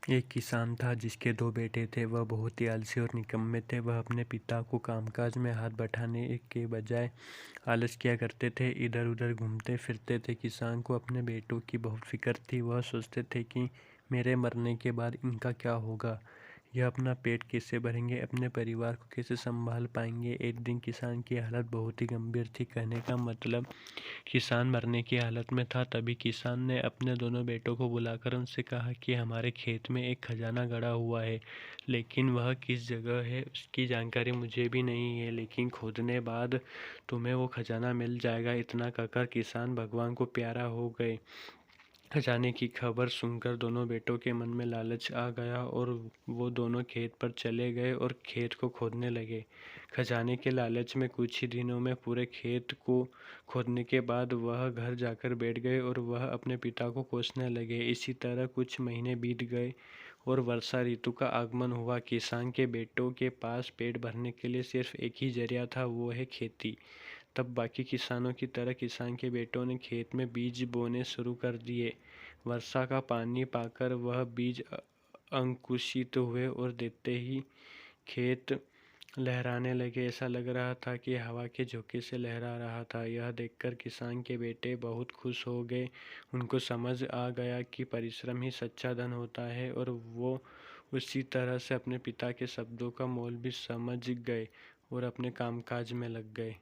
एक किसान था जिसके दो बेटे थे। वह बहुत ही आलसी और निकम्मे थे। वह अपने पिता को कामकाज में हाथ बटाने के बजाय आलस किया करते थे, इधर उधर घूमते फिरते थे। किसान को अपने बेटों की बहुत फिक्र थी। वह सोचते थे कि मेरे मरने के बाद इनका क्या होगा, यह अपना पेट कैसे भरेंगे, अपने परिवार को कैसे संभाल पाएंगे। एक दिन किसान की हालत बहुत ही गंभीर थी। कहने का मतलब किसान मरने की हालत में था। तभी किसान ने अपने दोनों बेटों को बुलाकर उनसे कहा कि हमारे खेत में एक खजाना गड़ा हुआ है, लेकिन वह किस जगह है उसकी जानकारी मुझे भी नहीं है, लेकिन खोदने बाद तुम्हें वो खजाना मिल जाएगा। इतना कहकर किसान भगवान को प्यारा हो गए। खजाने की खबर सुनकर दोनों बेटों के मन में लालच आ गया और वो दोनों खेत पर चले गए और खेत को खोदने लगे। खजाने के लालच में कुछ ही दिनों में पूरे खेत को खोदने के बाद वह घर जाकर बैठ गए और वह अपने पिता को कोसने लगे। इसी तरह कुछ महीने बीत गए और वर्षा ऋतु का आगमन हुआ। किसान के बेटों के पास पेट भरने के लिए सिर्फ एक ही जरिया था, वो है खेती। तब बाकी किसानों की तरह किसान के बेटों ने खेत में बीज बोने शुरू कर दिए। वर्षा का पानी पाकर वह बीज अंकुशित हुए और देखते ही खेत लहराने लगे। ऐसा लग रहा था कि हवा के झोंके से लहरा रहा था। यह देखकर किसान के बेटे बहुत खुश हो गए। उनको समझ आ गया कि परिश्रम ही सच्चा धन होता है और वो उसी तरह से अपने पिता के शब्दों का मोल भी समझ गए और अपने कामकाज में लग गए।